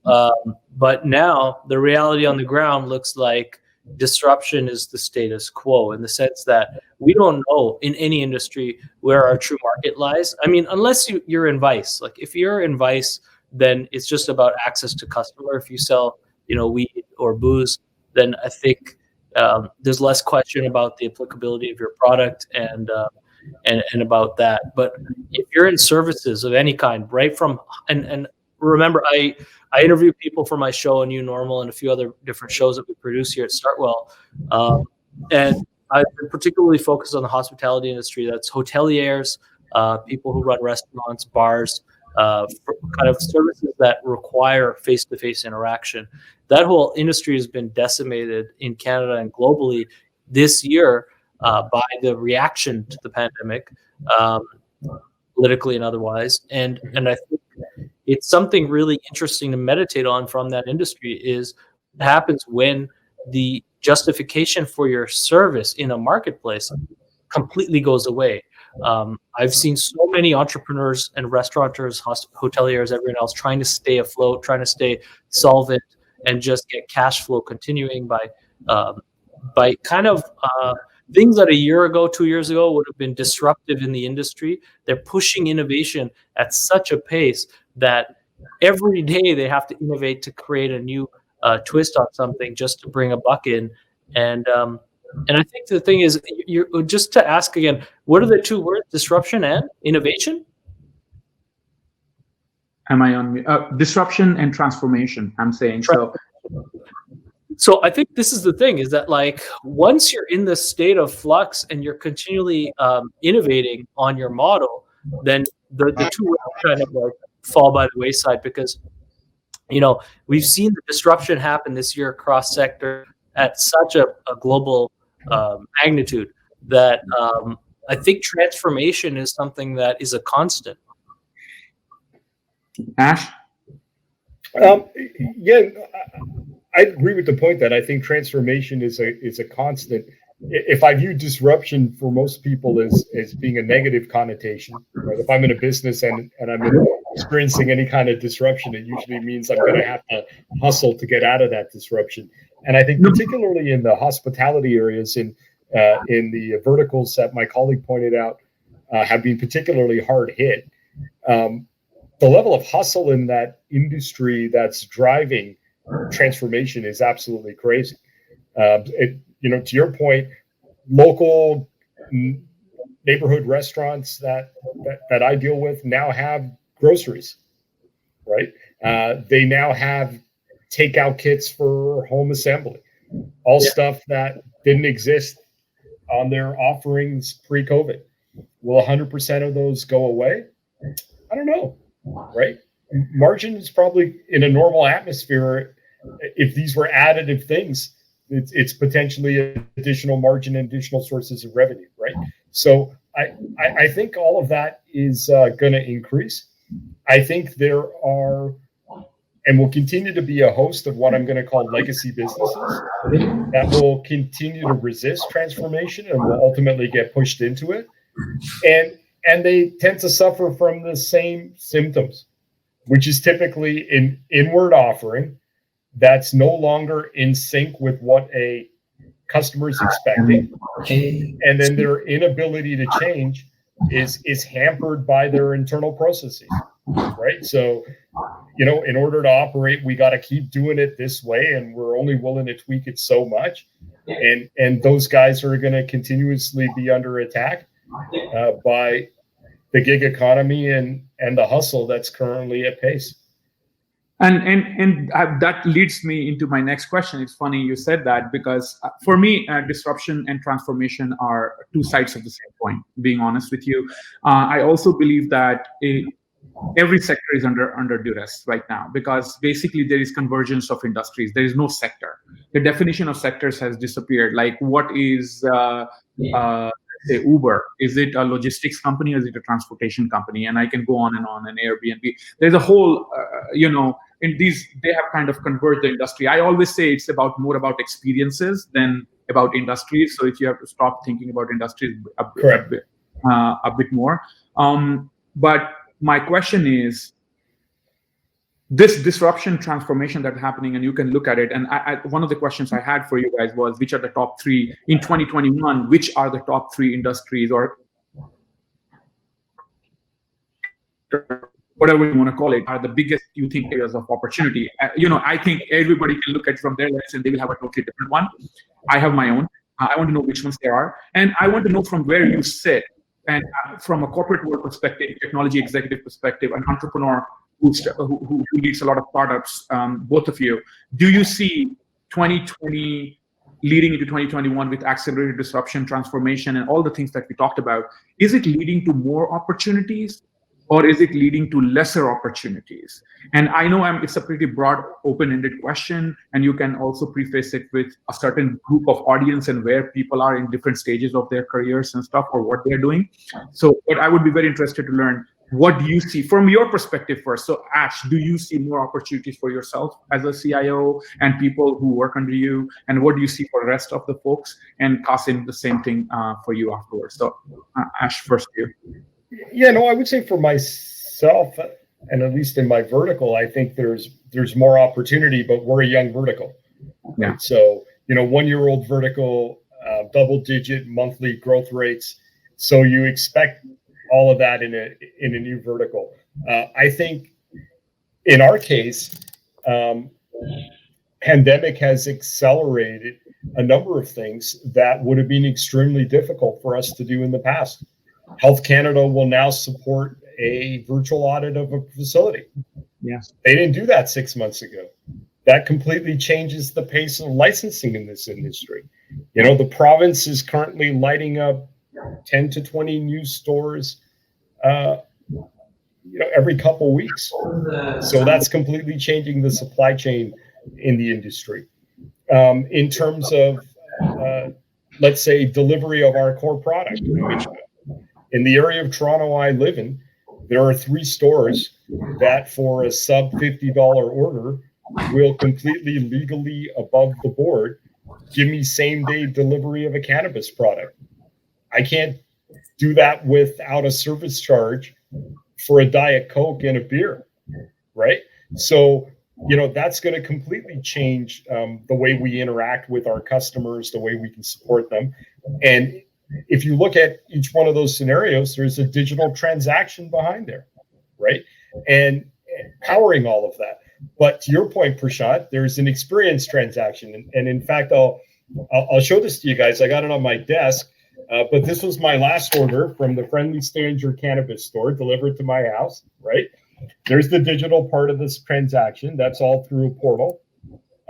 But now the reality on the ground looks like disruption is the status quo, in the sense that we don't know in any industry where our true market lies. I mean, unless you're in Vice. Like if you're in Vice, then it's just about access to customer. If you sell, weed or booze, then I think there's less question about the applicability of your product and about that. But if you're in services of any kind, right from and remember, I interview people for my show, A New Normal, and a few other different shows that we produce here at Startwell, and I've been particularly focused on the hospitality industry. That's hoteliers, people who run restaurants, bars, kind of services that require face-to-face interaction. That whole industry has been decimated in Canada and globally this year by the reaction to the pandemic, politically and otherwise. And I think it's something really interesting to meditate on from that industry is what happens when the justification for your service in a marketplace completely goes away. I've seen so many entrepreneurs and restaurateurs, hoteliers, everyone else trying to stay afloat, trying to stay solvent, and just get cash flow continuing by kind of things that a year ago, 2 years ago would have been disruptive in the industry. They're pushing innovation at such a pace that every day they have to innovate to create a new twist on something just to bring a buck in. And I think the thing is, you're just to ask again, what are the two words, disruption and innovation? Am I on mute? Disruption and transformation, I'm saying. So I think this is the thing, is that like once you're in this state of flux and you're continually innovating on your model, then the two words kind of like fall by the wayside, because we've seen the disruption happen this year across sector at such a global magnitude that I think transformation is something that is a constant. Ash? Yeah, I agree with the point that I think transformation is a constant. If I view disruption for most people as being a negative connotation, right? If I'm in a business and I'm experiencing any kind of disruption, it usually means I'm going to have to hustle to get out of that disruption. And I think particularly in the hospitality areas, in the verticals that my colleague pointed out, have been particularly hard hit. The level of hustle in that industry that's driving transformation is absolutely crazy. To your point, local neighborhood restaurants that I deal with now have groceries, right? They now have takeout kits for home assembly, all stuff that didn't exist on their offerings pre-COVID. Will 100% of those go away? I don't know, right? Margin is probably in a normal atmosphere. If these were additive things, it's potentially additional margin and additional sources of revenue, right? So I think all of that is going to increase. I think there are and will continue to be a host of what I'm going to call legacy businesses that will continue to resist transformation and will ultimately get pushed into it. And they tend to suffer from the same symptoms, which is typically an inward offering that's no longer in sync with what a customer is expecting. And then their inability to change is hampered by their internal processes, right? So, in order to operate, we got to keep doing it this way, and we're only willing to tweak it so much. And those guys are going to continuously be under attack by the gig economy and the hustle that's currently at pace. And that leads me into my next question. It's funny you said that, because for me, disruption and transformation are two sides of the same coin, being honest with you. I also believe that every sector is under duress right now, because basically there is convergence of industries. There is no sector. The definition of sectors has disappeared. Like, what is say Uber? Is it a logistics company or is it a transportation company? And I can go on, and Airbnb. There's a whole, in these, they have kind of converged the industry. I always say it's more about experiences than about industries. So if you have to stop thinking about industries Correct. a bit more. But my question is, this disruption transformation that's happening, and you can look at it. And one of the questions I had for you guys was, which are the top three in 2021? Which are the top three industries, or whatever you want to call it, are the biggest, you think, areas of opportunity? I think everybody can look at it from their lens and they will have a totally different one. I have my own. I want to know which ones there are. And I want to know from where you sit, and from a corporate world perspective, technology executive perspective, an entrepreneur who leads a lot of startups, both of you, do you see 2020 leading into 2021 with accelerated disruption, transformation, and all the things that we talked about? Is it leading to more opportunities, or is it leading to lesser opportunities? And I know it's a pretty broad, open-ended question, and you can also preface it with a certain group of audience and where people are in different stages of their careers and stuff, or what they're doing. So, but I would be very interested to learn, what do you see from your perspective first? So Ash, do you see more opportunities for yourself as a CIO and people who work under you? And what do you see for the rest of the folks? And Qasim, the same thing for you afterwards. So Ash, first you. Yeah, no, I would say for myself, and at least in my vertical, I think there's more opportunity, but we're a young vertical. Yeah. Right? So, 1-year-old vertical, double-digit monthly growth rates. So you expect all of that in a new vertical. I think in our case, pandemic has accelerated a number of things that would have been extremely difficult for us to do in the past. Health Canada will now support a virtual audit of a facility. Yes. They didn't do that 6 months ago. That completely changes the pace of licensing in this industry. The province is currently lighting up 10 to 20 new stores, every couple weeks. So that's completely changing the supply chain in the industry. In terms of, let's say, delivery of our core product. In the area of Toronto I live in, there are 3 stores that for a sub $50 order will completely legally above the board give me same day delivery of a cannabis product. I can't do that without a service charge for a Diet Coke and a beer, right? So, that's going to completely change the way we interact with our customers, the way we can support them. And if you look at each one of those scenarios, there's a digital transaction behind there, right? And powering all of that. But to your point, Prashant, there's an experience transaction. And in fact, I'll show this to you guys. I got it on my desk, but this was my last order from the Friendly Stranger Cannabis Store delivered to my house, right? There's the digital part of this transaction. That's all through a portal.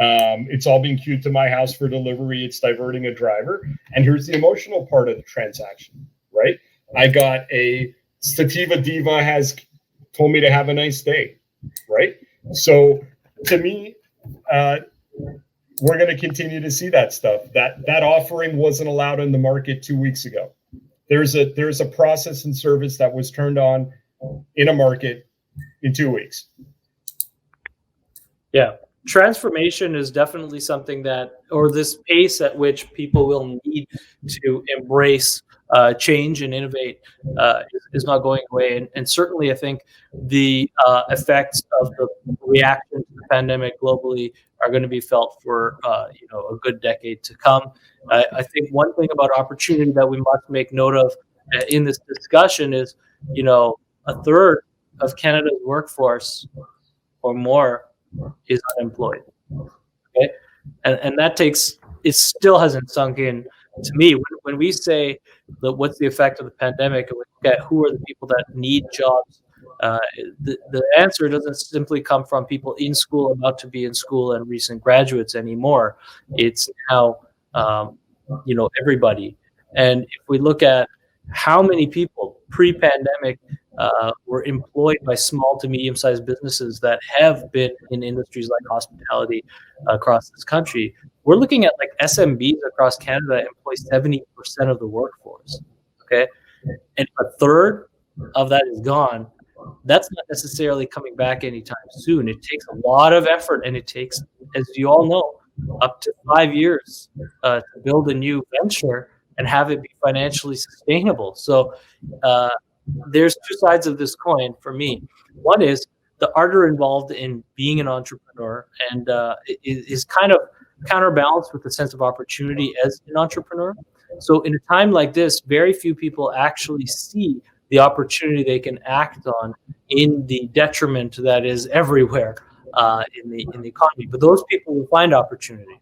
It's all being queued to my house for delivery. It's diverting a driver. And here's the emotional part of the transaction, right? I got a Sativa Diva has told me to have a nice day, right? So to me, we're going to continue to see that stuff. That offering wasn't allowed in the market 2 weeks ago. There's a process and service that was turned on in a market in 2 weeks. Yeah. Transformation is definitely something or this pace at which people will need to embrace change and innovate is not going away. And certainly I think the effects of the reaction to the pandemic globally are going to be felt for a good decade to come. I think one thing about opportunity that we must make note of in this discussion is, a third of Canada's workforce or more is unemployed. Okay, and that it still hasn't sunk in to me. When we say that what's the effect of the pandemic, and we look at who are the people that need jobs, the answer doesn't simply come from people in school, about to be in school, and recent graduates anymore. It's now everybody. And if we look at how many people pre-pandemic were employed by small to medium-sized businesses that have been in industries like hospitality across this country, we're looking at like SMBs across Canada employ 70% of the workforce. Okay, and a third of that is gone. That's not necessarily coming back anytime soon. It takes a lot of effort, and it takes, as you all know, up to 5 years to build a new venture and have it be financially sustainable. So there's two sides of this coin for me. One is the ardor involved in being an entrepreneur, and is kind of counterbalanced with the sense of opportunity as an entrepreneur. So in a time like this, very few people actually see the opportunity they can act on in the detriment that is everywhere in the economy. But those people will find opportunity.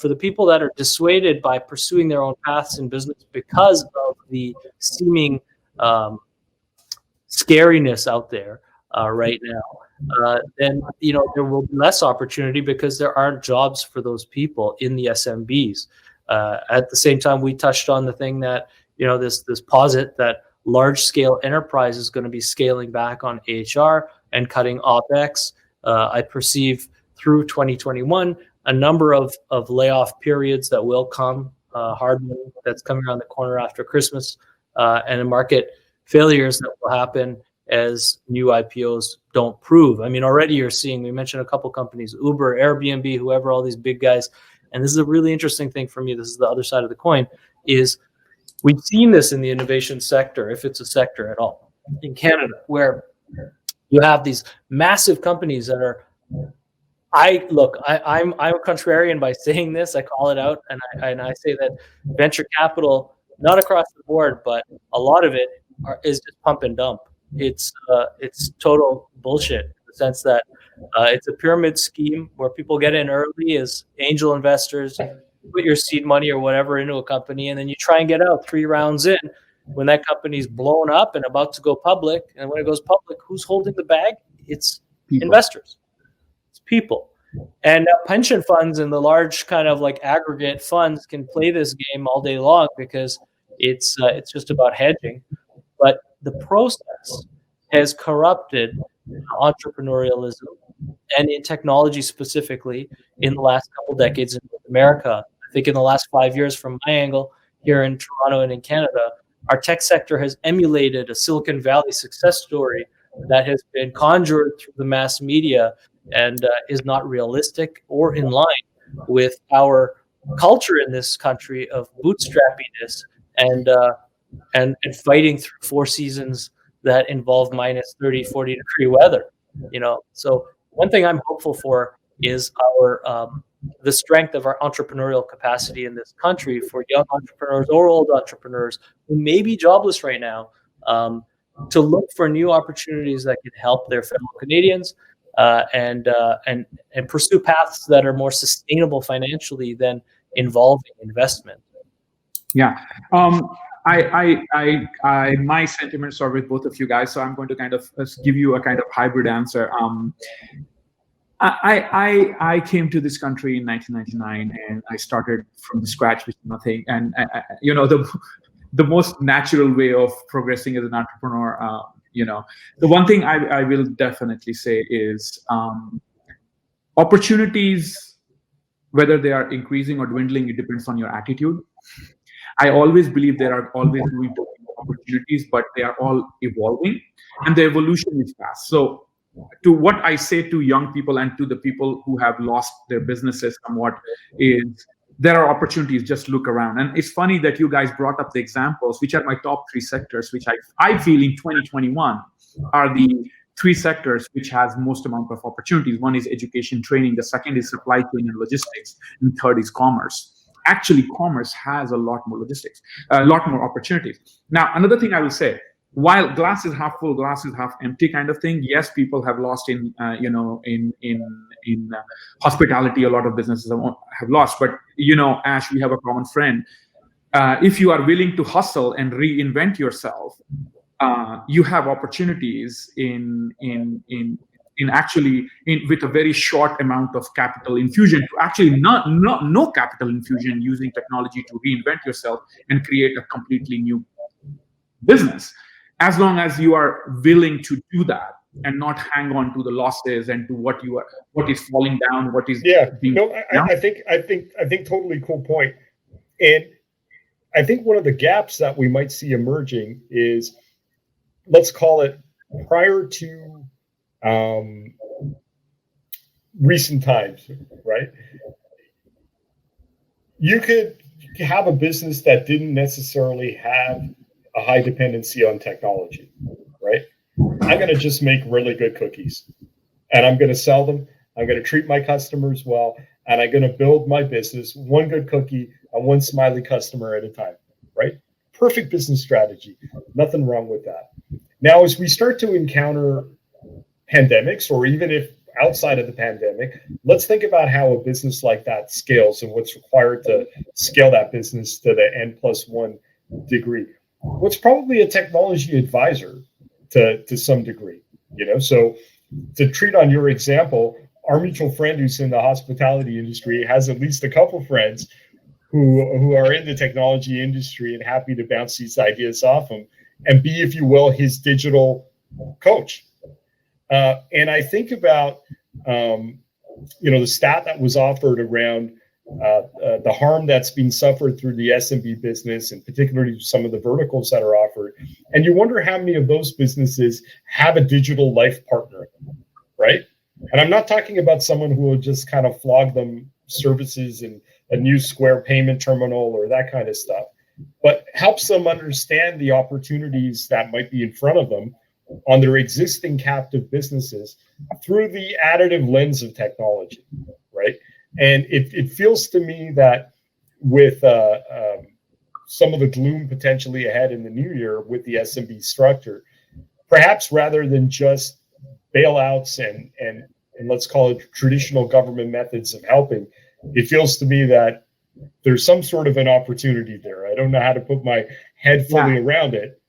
For the people that are dissuaded by pursuing their own paths in business because of the seeming scariness out there right now, then there will be less opportunity because there aren't jobs for those people in the SMBs. At the same time, we touched on the thing that this posit that large scale enterprise is going to be scaling back on HR and cutting OpEx. I perceive through 2021 a number of layoff periods that will come, hard money that's coming around the corner after Christmas, and market failures that will happen as new IPOs don't prove. I mean, already you're seeing, we mentioned a couple companies, Uber, Airbnb, whoever, all these big guys. And this is a really interesting thing for me. This is the other side of the coin, is we've seen this in the innovation sector, if it's a sector at all, in Canada, where you have these massive companies that are, I'm a contrarian by saying this. I call it out, and I say that venture capital, not across the board, but a lot of it is just pump and dump. It's total bullshit in the sense that it's a pyramid scheme where people get in early as angel investors, put your seed money or whatever into a company, and then you try and get out 3 rounds in when that company's blown up and about to go public. And when it goes public, who's holding the bag? It's people. Investors. It's people. And pension funds and the large kind of like aggregate funds can play this game all day long because it's just about hedging. But the process has corrupted entrepreneurialism, and in technology specifically in the last couple decades in North America. I think in the last 5 years, from my angle here in Toronto and in Canada, our tech sector has emulated a Silicon Valley success story that has been conjured through the mass media and is not realistic or in line with our culture in this country of bootstrappiness and fighting through 4 seasons that involve minus 30, 40 degree weather. So one thing I'm hopeful for is the strength of our entrepreneurial capacity in this country for young entrepreneurs or old entrepreneurs who may be jobless right now, to look for new opportunities that can help their fellow Canadians and pursue paths that are more sustainable financially than involving investment. Yeah. My sentiments are with both of you guys, so I'm going to kind of give you a kind of hybrid answer. I came to this country in 1999, and I started from the scratch with nothing. And the most natural way of progressing as an entrepreneur, the one thing I will definitely say is opportunities, whether they are increasing or dwindling, it depends on your attitude. I always believe there are always going to be opportunities, but they are all evolving, and the evolution is fast. So to what I say to young people and to the people who have lost their businesses somewhat is there are opportunities, just look around. And it's funny that you guys brought up the examples, which are my top 3 sectors, which I feel in 2021 are the 3 sectors which has most amount of opportunities. One is education training, the second is supply chain and logistics, and third is commerce. Actually, commerce has a lot more logistics, a lot more opportunities. Now, another thing I will say, while glass is half full, glass is half empty kind of thing, yes, people have lost in hospitality. A lot of businesses have lost. But, Ash, we have a common friend. If you are willing to hustle and reinvent yourself, you have opportunities with a very short amount of capital infusion to actually no capital infusion, using technology to reinvent yourself and create a completely new business, as long as you are willing to do that and not hang on to the losses and to what is falling down, what is being down. I think totally cool point. And I think one of the gaps that we might see emerging is, let's call it, prior to recent times, right? you could have a business that didn't necessarily have a high dependency on technology, right? I'm going to just make really good cookies and I'm going to sell them. I'm going to treat my customers well, and I'm going to build my business one good cookie and one smiley customer at a time, right? Perfect business strategy. Nothing wrong with that. Now, as we start to encounter pandemics, or even if outside of the pandemic, let's think about how a business like that scales and what's required to scale that business to the N+1 degree. What's probably a technology advisor to some degree, So to treat on your example, our mutual friend who's in the hospitality industry has at least a couple friends who are in the technology industry and happy to bounce these ideas off him and be, if you will, his digital coach. And I think about, the stat that was offered around the harm that's being suffered through the SMB business, and particularly some of the verticals that are offered. And you wonder how many of those businesses have a digital life partner, right? And I'm not talking about someone who will just kind of flog them services and a new Square payment terminal or that kind of stuff, but helps them understand the opportunities that might be in front of them on their existing captive businesses through the additive lens of technology, right? And it feels to me that with some of the gloom potentially ahead in the new year with the SMB structure, perhaps rather than just bailouts and let's call it traditional government methods of helping, it feels to me that there's some sort of an opportunity there. I don't know how to put my head fully around it.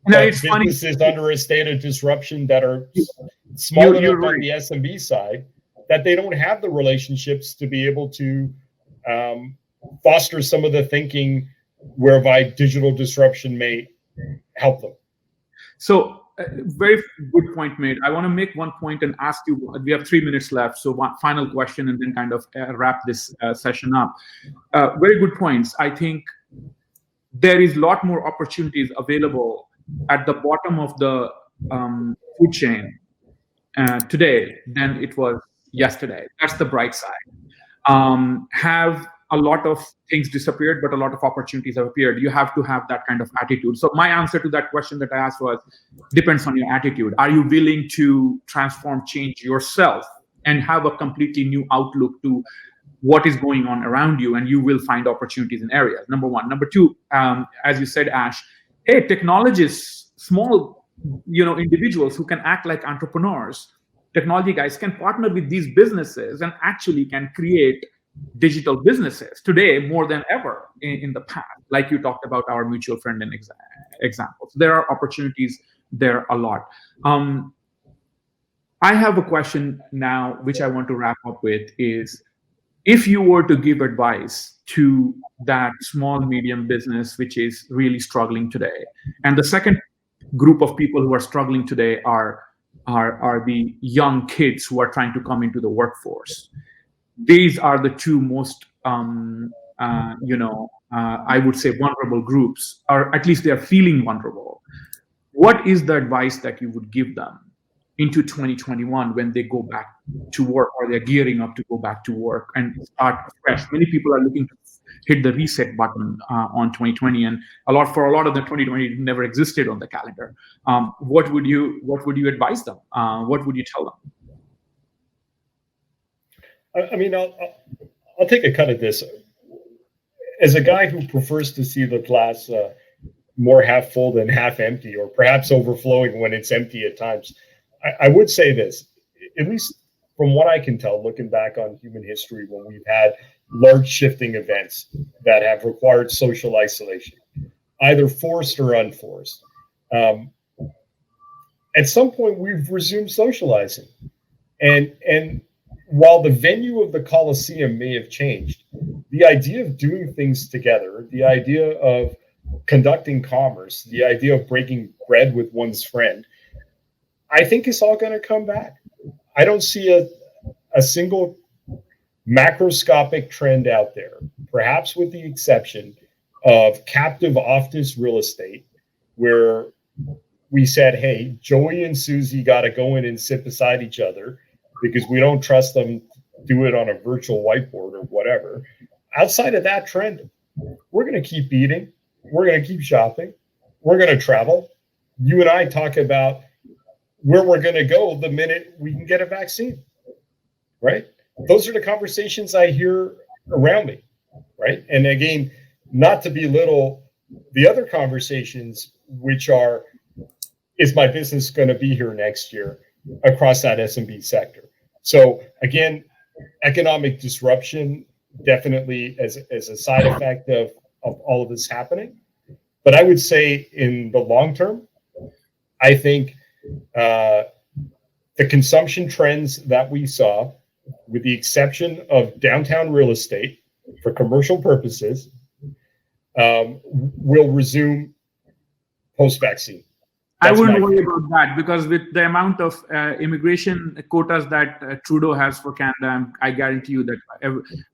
No, it's businesses funny. under a state of disruption that are small enough right. on the SMB side that they don't have the relationships to be able to foster some of the thinking whereby digital disruption may help them. So very good point made. I want to make one point and ask you, we have 3 minutes left, so one final question and then kind of wrap this session up. Very good points. I think there is a lot more opportunities available at the bottom of the food chain today than it was yesterday. That's the bright side. Have a lot of things disappeared, but a lot of opportunities have appeared. You have to have that kind of attitude. So my answer to that question that I asked was, depends on your attitude. Are you willing to transform, change yourself and have a completely new outlook to what is going on around you, and you will find opportunities in areas, number one. Number two, as you said, Ash, hey, technologists, small individuals who can act like entrepreneurs, technology guys can partner with these businesses and actually can create digital businesses today more than ever in the past, like you talked about our mutual friend and examples. There are opportunities there a lot. I have a question now, which I want to wrap up with is, if you were to give advice to that small, medium business, which is really struggling today, and the second group of people who are struggling today are the young kids who are trying to come into the workforce. These are the two most, I would say, vulnerable groups, or at least they are feeling vulnerable. What is the advice that you would give them into 2021 when they go back to work, or they're gearing up to go back to work and start fresh? Many people are looking to hit the reset button on 2020, and for a lot of the 2020 never existed on the calendar. What would you advise them? What would you tell them? I mean, I'll take a cut at this. As a guy who prefers to see the glass more half full than half empty, or perhaps overflowing when it's empty at times, I would say this, at least from what I can tell, looking back on human history, when we've had large shifting events that have required social isolation, either forced or unforced, at some point we've resumed socializing. And while the venue of the Colosseum may have changed, the idea of doing things together, the idea of conducting commerce, the idea of breaking bread with one's friend, I think it's all going to come back. I don't see a single macroscopic trend out there, perhaps with the exception of captive office real estate, where we said, hey, Joey and Susie got to go in and sit beside each other because we don't trust them to do it on a virtual whiteboard or whatever. outside of that trend, we're going to keep eating. We're going to keep shopping. We're going to travel. You and I talk about where we're going to go the minute we can get a vaccine, right? Those are the conversations I hear around me, right? And again, not to belittle the other conversations, which are, is my business going to be here next year across that SMB sector? So again, economic disruption definitely as a side effect of all of this happening. But I would say in the long term, I think the consumption trends that we saw, with the exception of downtown real estate for commercial purposes, will resume post-vaccine. I wouldn't worry about that, because with the amount of immigration quotas that Trudeau has for Canada, I guarantee you that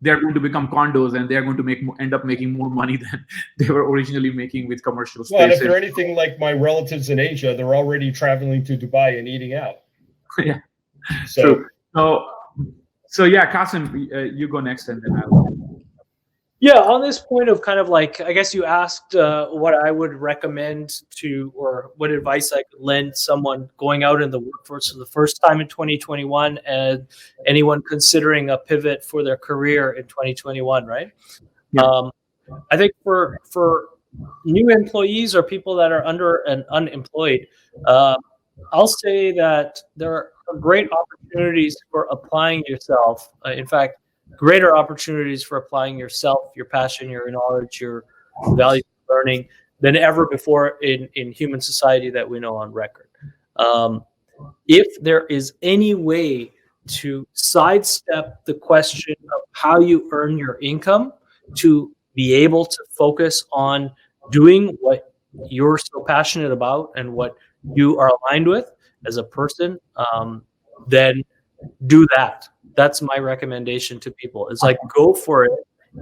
they're going to become condos, and they're going to end up making more money than they were originally making with commercial space. Well, and if they're anything like my relatives in Asia, they're already traveling to Dubai and eating out. Yeah. So yeah, Qasim, you go next, and then I'll. Yeah, on this point of kind of like, I guess you asked what I would recommend to, or what advice I could lend someone going out in the workforce for the first time in 2021, and anyone considering a pivot for their career in 2021, right? Yeah. I think for new employees or people that are under and unemployed, I'll say that there are great opportunities for applying yourself. In fact, greater opportunities for applying yourself, your passion, your knowledge, your value learning than ever before in human society that we know on record. If there is any way to sidestep the question of how you earn your income to be able to focus on doing what you're so passionate about and what you are aligned with as a person, then do that. That's my recommendation to people. It's like, go for it,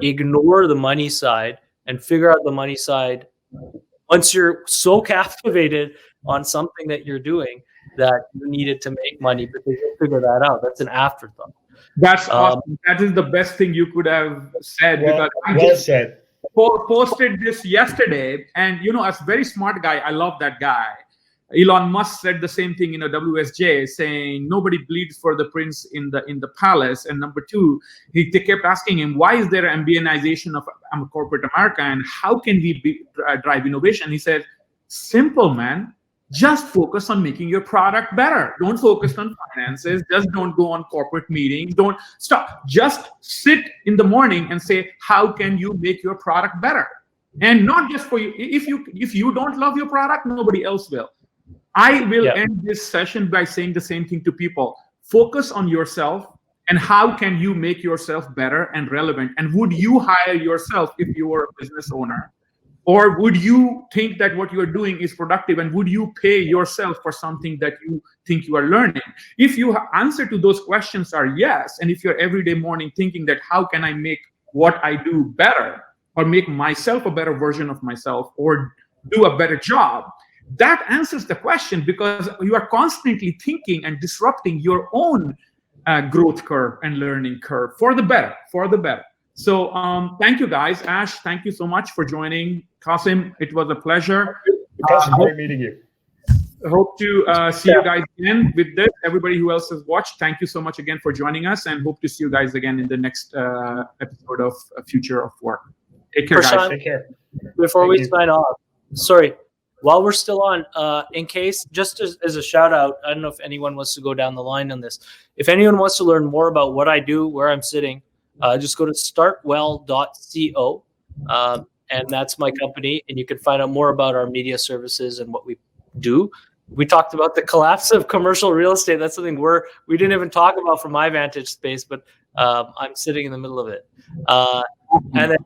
ignore the money side, and figure out the money side once you're so captivated on something that you're doing that you need it to make money, because you'll figure that out. That's an afterthought. That's awesome. That is the best thing you could have said. Well, because I well said. Posted this yesterday, and a very smart guy. I love that guy. Elon Musk said the same thing in a WSJ, saying nobody bleeds for the prince in the palace. And number two, they kept asking him, why is there an ambionization of corporate America, and how can we drive innovation? He said, simple, man. Just focus on making your product better. Don't focus on finances. Just don't go on corporate meetings. Don't stop. Just sit in the morning and say, how can you make your product better? And not just for you. If you don't love your product, nobody else will. I will end this session by saying the same thing to people. Focus on yourself, and how can you make yourself better and relevant? And would you hire yourself if you were a business owner? Or would you think that what you are doing is productive, and would you pay yourself for something that you think you are learning? If your answer to those questions are yes, and if you're everyday morning thinking that how can I make what I do better, or make myself a better version of myself, or do a better job, that answers the question, because you are constantly thinking and disrupting your own growth curve and learning curve for the better, So thank you, guys. Ash, thank you so much for joining. Qasim, it was a pleasure. Qasim, great meeting you. I hope to see you guys again with this. Everybody who else has watched, thank you so much again for joining us, and hope to see you guys again in the next episode of Future of Work. Take care, guys. Take care. Before we sign off, sorry. While we're still on, in case, just as a shout out, I don't know if anyone wants to go down the line on this. If anyone wants to learn more about what I do, where I'm sitting, just go to startwell.co, and that's my company. And you can find out more about our media services and what we do. We talked about the collapse of commercial real estate. That's something we didn't even talk about from my vantage space, but I'm sitting in the middle of it. And then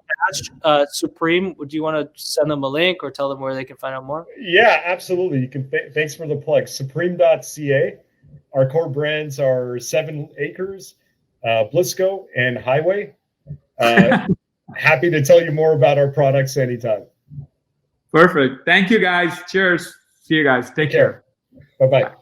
Ash, Supreme, do you want to send them a link or tell them where they can find out more? Yeah, absolutely. You can. Thanks for the plug. Supreme.ca. Our core brands are 7 Acres, Blisco, and Highway. Happy to tell you more about our products anytime. Perfect. Thank you, guys. Cheers. See you guys. Take care. Bye-bye.